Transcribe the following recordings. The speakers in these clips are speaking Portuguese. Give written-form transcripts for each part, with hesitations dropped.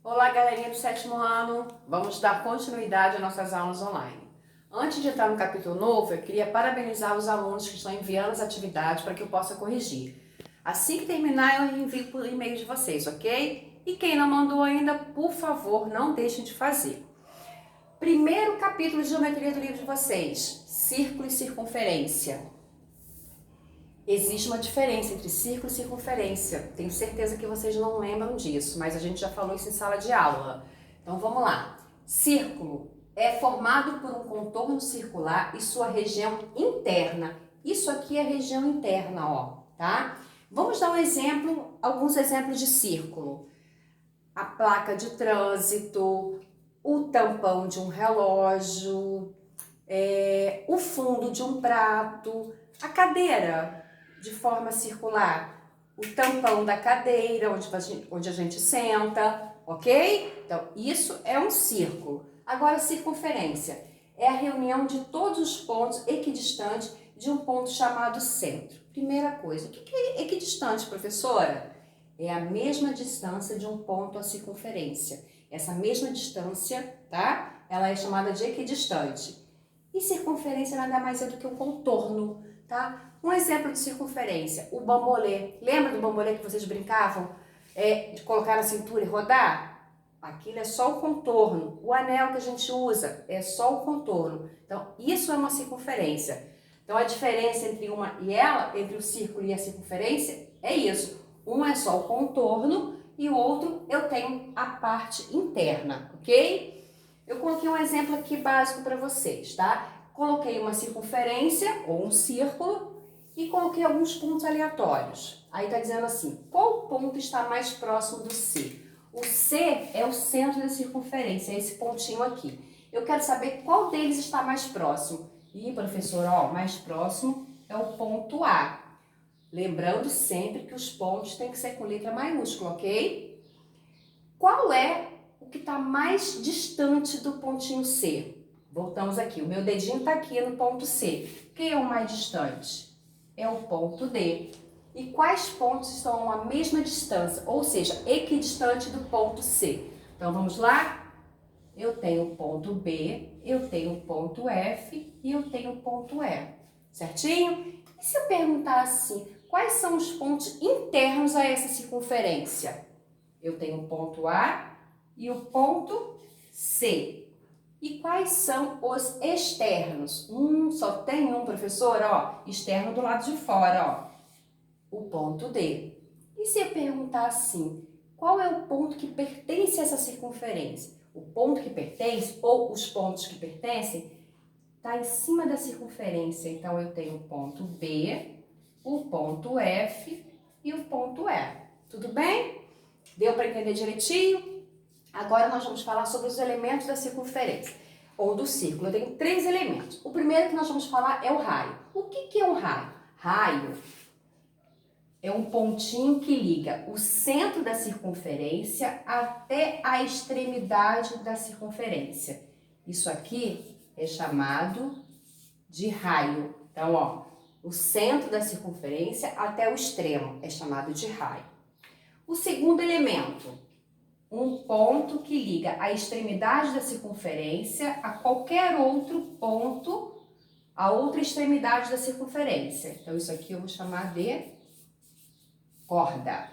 Olá, galerinha do sétimo ano! Vamos dar continuidade às nossas aulas online. Antes de entrar no capítulo novo, eu queria parabenizar os alunos que estão enviando as atividades para que eu possa corrigir. Assim que terminar, eu envio por e-mail de vocês, ok? E quem não mandou ainda, por favor, não deixem de fazer. Primeiro capítulo de geometria do livro de vocês, círculo e circunferência. Existe uma diferença entre círculo e circunferência. Tenho certeza que vocês não lembram disso, mas a gente já falou isso em sala de aula. Então vamos lá. Círculo é formado por um contorno circular e sua região interna. Isso aqui é a região interna, ó, tá? Vamos dar um exemplo, alguns exemplos de círculo. A placa de trânsito, o tampão de um relógio, o fundo de um prato, a cadeira de forma circular, o tampão da cadeira onde a gente senta, ok? Então, isso é um círculo. Agora, circunferência é a reunião de todos os pontos equidistantes de um ponto chamado centro. Primeira coisa, o que é equidistante, professora? É a mesma distância de um ponto à circunferência. Essa mesma distância, tá? Ela é chamada de equidistante. E circunferência nada mais é do que o contorno, tá? Um exemplo de circunferência, o bambolê. Lembra do bambolê que vocês brincavam? De colocar na cintura e rodar? Aquilo é só o contorno. O anel que a gente usa é só o contorno. Então, isso é uma circunferência. Então, a diferença entre uma e ela, entre o círculo e a circunferência, é isso. Um é só o contorno e o outro eu tenho a parte interna, ok? Eu coloquei um exemplo aqui básico para vocês, tá? Coloquei uma circunferência ou um círculo e coloquei alguns pontos aleatórios. Aí tá dizendo assim, qual ponto está mais próximo do C? O C é o centro da circunferência, é esse pontinho aqui. Eu quero saber qual deles está mais próximo. E, professor, ó, mais próximo é o ponto A. Lembrando sempre que os pontos têm que ser com letra maiúscula, ok? Qual é o que está mais distante do pontinho C? Voltamos aqui, o meu dedinho está aqui no ponto C. Quem é o mais distante? É o ponto D. E quais pontos estão à mesma distância, ou seja, equidistante do ponto C? Então vamos lá? Eu tenho o ponto B, eu tenho o ponto F e eu tenho o ponto E. Certinho? E se eu perguntar assim, quais são os pontos internos a essa circunferência? Eu tenho o ponto A e o ponto C. E quais são os externos? Só tem um, professor, ó, externo do lado de fora, ó, o ponto D. E se eu perguntar assim, qual é o ponto que pertence a essa circunferência? O ponto que pertence, ou os pontos que pertencem, está em cima da circunferência. Então, eu tenho o ponto B, o ponto F e o ponto E. Tudo bem? Deu para entender direitinho? Agora nós vamos falar sobre os elementos da circunferência, ou do círculo. Eu tenho 3 elementos. O primeiro que nós vamos falar é o raio. O que é um raio? Raio é um pontinho que liga o centro da circunferência até a extremidade da circunferência. Isso aqui é chamado de raio. Então, ó, o centro da circunferência até o extremo é chamado de raio. O segundo elemento, um ponto que liga a extremidade da circunferência a qualquer outro ponto, a outra extremidade da circunferência. Então, isso aqui eu vou chamar de corda.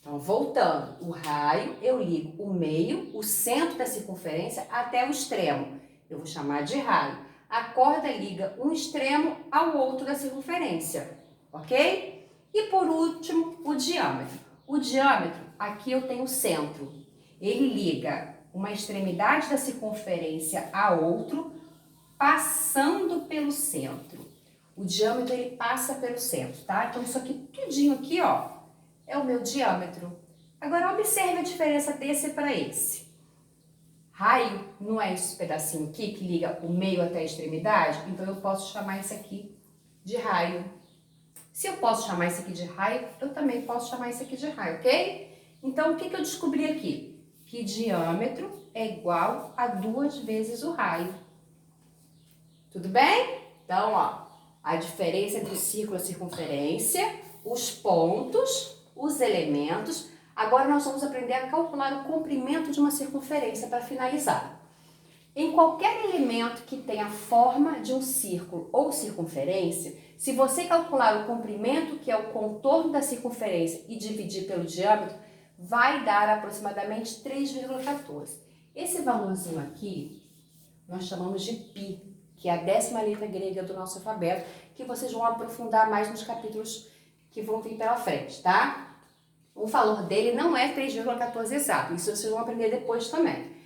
Então, voltando, o raio, eu ligo o meio, o centro da circunferência até o extremo. Eu vou chamar de raio. A corda liga um extremo ao outro da circunferência, ok? E por último, o diâmetro. O diâmetro, aqui eu tenho o centro. Ele liga uma extremidade da circunferência a outro, passando pelo centro. O diâmetro, ele passa pelo centro, tá? Então, isso aqui, tudinho aqui, ó, é o meu diâmetro. Agora, observe a diferença desse para esse. Raio não é esse pedacinho aqui que liga o meio até a extremidade? Então, eu posso chamar esse aqui de raio. Se eu posso chamar esse aqui de raio, eu também posso chamar esse aqui de raio, ok? Então, o que eu descobri aqui? Que diâmetro é igual a 2 vezes o raio. Tudo bem? Então, ó, a diferença entre o círculo e a circunferência, os pontos, os elementos, Agora nós vamos aprender a calcular o comprimento de uma circunferência para finalizar. Em qualquer elemento que tenha a forma de um círculo ou circunferência, se você calcular o comprimento, que é o contorno da circunferência, e dividir pelo diâmetro, vai dar aproximadamente 3,14. Esse valorzinho aqui, nós chamamos de π, que é a 10ª letra grega do nosso alfabeto, que vocês vão aprofundar mais nos capítulos que vão vir pela frente, tá? O valor dele não é 3,14 exato, isso vocês vão aprender depois também.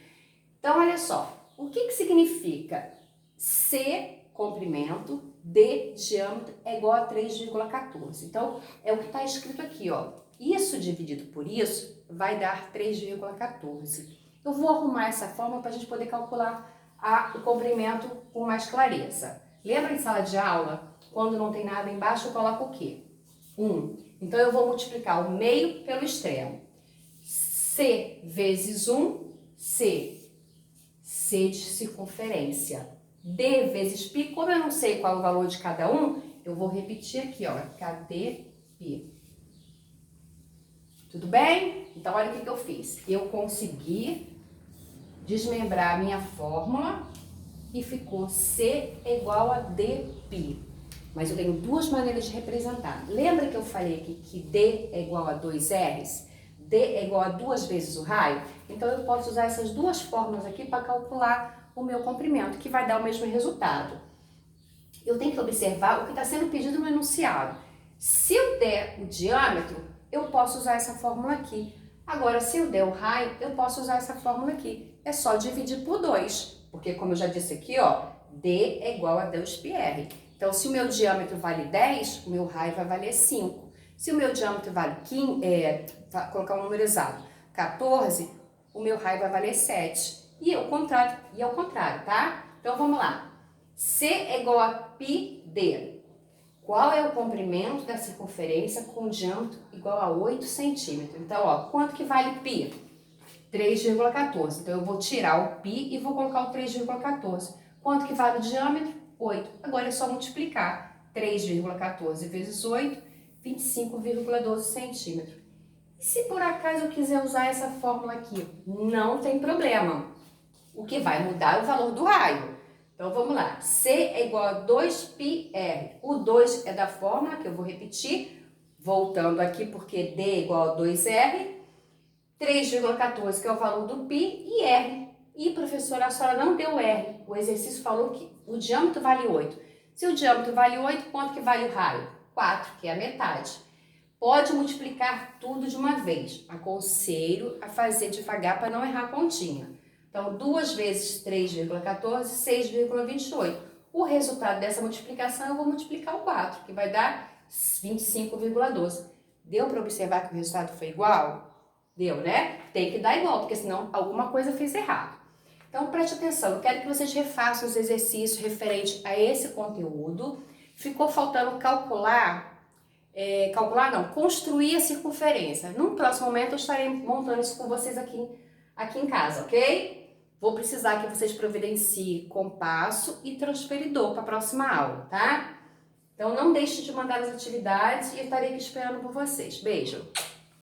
Então, olha só. O que significa C, comprimento, D, diâmetro, é igual a 3,14? Então, é o que está escrito aqui, ó. Isso dividido por isso vai dar 3,14. Eu vou arrumar essa forma para a gente poder calcular o comprimento com mais clareza. Lembra em sala de aula, quando não tem nada embaixo, eu coloco o quê? 1. Então, eu vou multiplicar o meio pelo extremo. C vezes 1, C de circunferência. D vezes π, como eu não sei qual é o valor de cada um, eu vou repetir aqui, ó, cadê π? Tudo bem? Então, olha o que eu fiz. Eu consegui desmembrar a minha fórmula e ficou C igual a dπ. Mas eu tenho duas maneiras de representar. Lembra que eu falei aqui que D é igual a 2 R's? D é igual a 2 vezes o raio? Então, eu posso usar essas duas fórmulas aqui para calcular o meu comprimento, que vai dar o mesmo resultado. Eu tenho que observar o que está sendo pedido no enunciado. Se eu der o diâmetro, eu posso usar essa fórmula aqui. Agora, se eu der o raio, eu posso usar essa fórmula aqui. É só dividir por 2, porque como eu já disse aqui, ó, D é igual a 2πr. Então, se o meu diâmetro vale 10, o meu raio vai valer 5. Se o meu diâmetro vale 15, vou colocar um número exato, 14, o meu raio vai valer 7. E ao contrário, tá? Então, vamos lá. C é igual a πd. Qual é o comprimento da circunferência com diâmetro igual a 8 centímetros? Então, ó, quanto que vale π? 3,14. Então, eu vou tirar o π e vou colocar o 3,14. Quanto que vale o diâmetro? 8. Agora é só multiplicar. 3,14 vezes 8, 25,12 centímetros. E se por acaso eu quiser usar essa fórmula aqui? Não tem problema. O que vai mudar é o valor do raio. Então, vamos lá. C é igual a 2πr. O 2 é da fórmula, que eu vou repetir, voltando aqui, porque D é igual a 2r. 3,14, que é o valor do π, e r. E, professora, a senhora não deu r. O exercício falou que o diâmetro vale 8. Se o diâmetro vale 8, quanto que vale o raio? 4, que é a metade. Pode multiplicar tudo de uma vez. Aconselho a fazer devagar para não errar a continha. Então, 2 vezes 3,14, 6,28. O resultado dessa multiplicação eu vou multiplicar o 4, que vai dar 25,12. Deu para observar que o resultado foi igual? Deu, né? Tem que dar igual, porque senão alguma coisa fez errado. Então, preste atenção. Eu quero que vocês refaçam os exercícios referentes a esse conteúdo. Ficou faltando construir a circunferência. Num próximo momento eu estarei montando isso com vocês aqui em casa, ok? Vou precisar que vocês providenciem compasso e transferidor para a próxima aula, tá? Então não deixe de mandar as atividades e eu estarei aqui esperando por vocês. Beijo!